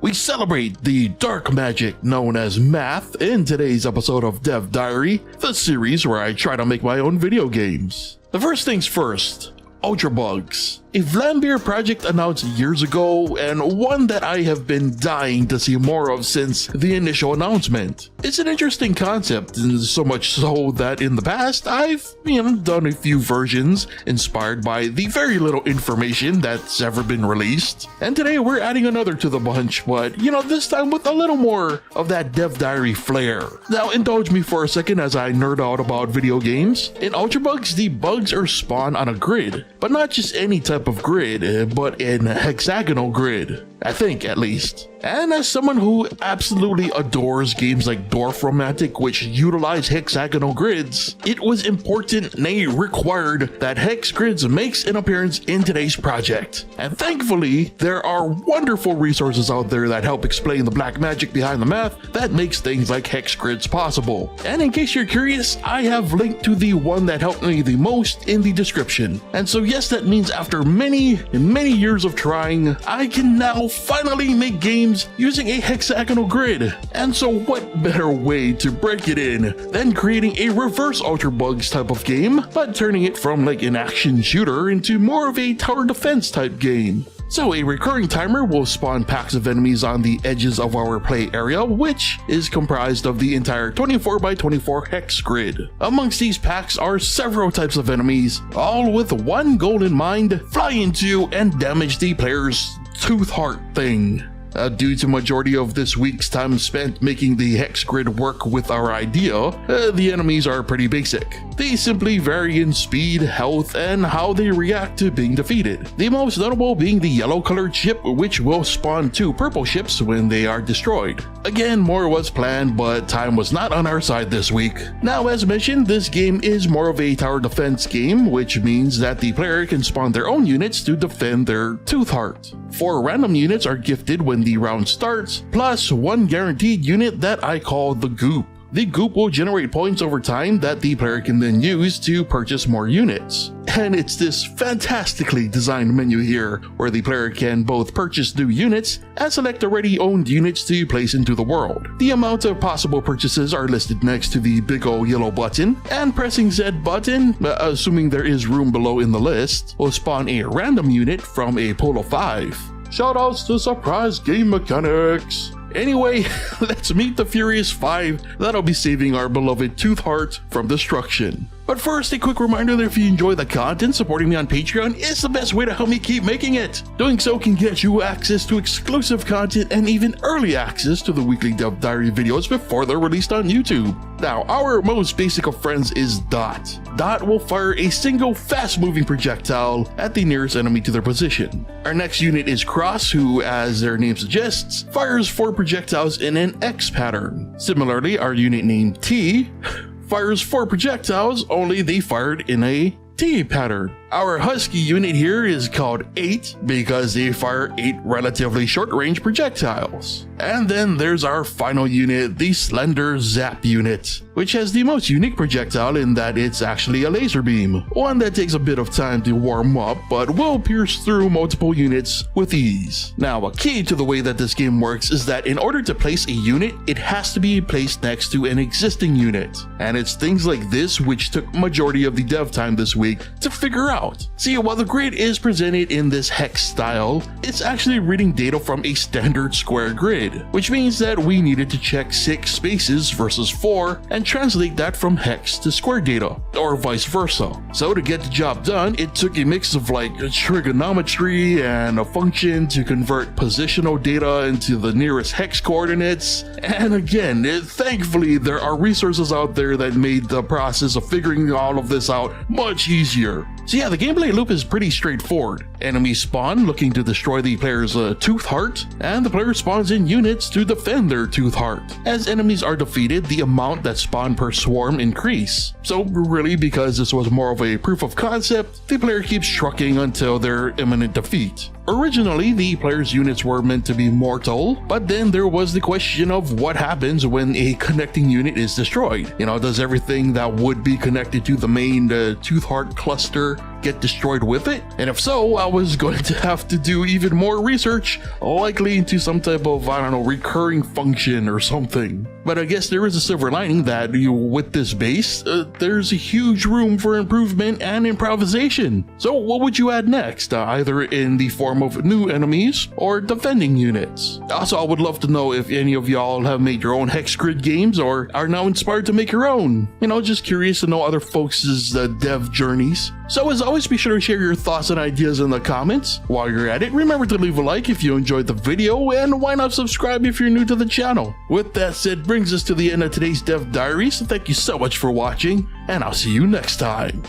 We celebrate the dark magic known as math in today's episode of Dev Diary, the series where I try to make my own video games. The first things first, Ultra Bugs. A Vlambeer project announced years ago, and one that I have been dying to see more of since the initial announcement. It's an interesting concept, and so much so that in the past I've done a few versions inspired by the very little information that's ever been released. And today we're adding another to the bunch, but this time with a little more of that Dev Diary flair. Now indulge me for a second as I nerd out about video games. In Ultra Bugs, the bugs are spawned on a grid, but not just any type of grid, but in a hexagonal grid. I think, at least. And as someone who absolutely adores games like Dwarf Romantic, which utilize hexagonal grids, it was important, nay required, that hex grids makes an appearance in today's project. And thankfully, there are wonderful resources out there that help explain the black magic behind the math that makes things like hex grids possible. And in case you're curious, I have linked to the one that helped me the most in the description. And so yes, that means after many years of trying, I can now finally make games using a hexagonal grid. And so what better way to break it in than creating a reverse Ultra Bugs type of game, but turning it from like an action shooter into more of a tower defense type game. So a recurring timer will spawn packs of enemies on the edges of our play area, which is comprised of the entire 24x24 hex grid. Amongst these packs are several types of enemies, all with one goal in mind: fly into and damage the player's tooth heart thing. Due to majority of this week's time spent making the hex grid work with our idea, the enemies are pretty basic. They simply vary in speed, health, and how they react to being defeated. The most notable being the yellow colored ship, which will spawn 2 purple ships when they are destroyed. Again, more was planned, but time was not on our side this week. Now, as mentioned, this game is more of a tower defense game, which means that the player can spawn their own units to defend their tooth heart. 4 random units are gifted when the round starts, plus 1 guaranteed unit that I call the Goop. The Goop will generate points over time that the player can then use to purchase more units. And it's this fantastically designed menu here, where the player can both purchase new units and select already owned units to place into the world. The amount of possible purchases are listed next to the big ol' yellow button, and pressing Z button, assuming there is room below in the list, will spawn a random unit from a pool of 5. Shoutouts to Surprise Game Mechanics! Anyway, let's meet the Furious 5 that'll be saving our beloved Tooth Heart from destruction. But first, a quick reminder that if you enjoy the content, supporting me on Patreon is the best way to help me keep making it. Doing so can get you access to exclusive content and even early access to the weekly Dev Diary videos before they're released on YouTube. Now, our most basic of friends is Dot. Dot will fire a single fast-moving projectile at the nearest enemy to their position. Our next unit is Cross, who, as their name suggests, fires 4 projectiles in an X pattern. Similarly, our unit named T fires 4 projectiles, only they fired in a T pattern. Our Husky unit here is called 8 because they fire 8 relatively short-range projectiles. And then there's our final unit, the Slender Zap unit, which has the most unique projectile in that it's actually a laser beam, one that takes a bit of time to warm up but will pierce through multiple units with ease. Now, a key to the way that this game works is that in order to place a unit, it has to be placed next to an existing unit. And it's things like this which took majority of the dev time this week to figure out. See, while the grid is presented in this hex style, it's actually reading data from a standard square grid, which means that we needed to check 6 spaces versus 4 and translate that from hex to square data, or vice versa. So to get the job done, it took a mix of like trigonometry and a function to convert positional data into the nearest hex coordinates. And again, thankfully there are resources out there that made the process of figuring all of this out much easier. So yeah, the gameplay loop is pretty straightforward. Enemies spawn looking to destroy the player's tooth heart, and the player spawns in units to defend their tooth heart. As enemies are defeated, the amount that spawn per swarm increase. So really, because this was more of a proof of concept, the player keeps trucking until their imminent defeat. Originally, the player's units were meant to be mortal, but then there was the question of what happens when a connecting unit is destroyed. Does everything that would be connected to the main tooth heart cluster get destroyed with it? And if so, I was going to have to do even more research, likely into some type of, I don't know, recurring function or something. But I guess there is a silver lining that with this base, there's a huge room for improvement and improvisation. So what would you add next, either in the form of new enemies or defending units? Also, I would love to know if any of y'all have made your own hex grid games or are now inspired to make your own. Just curious to know other folks' dev journeys. So as always, be sure to share your thoughts and ideas in the comments. While you're at it, remember to leave a like if you enjoyed the video, and why not subscribe if you're new to the channel. With that said, brings us to the end of today's Dev Diary, so thank you so much for watching, and I'll see you next time.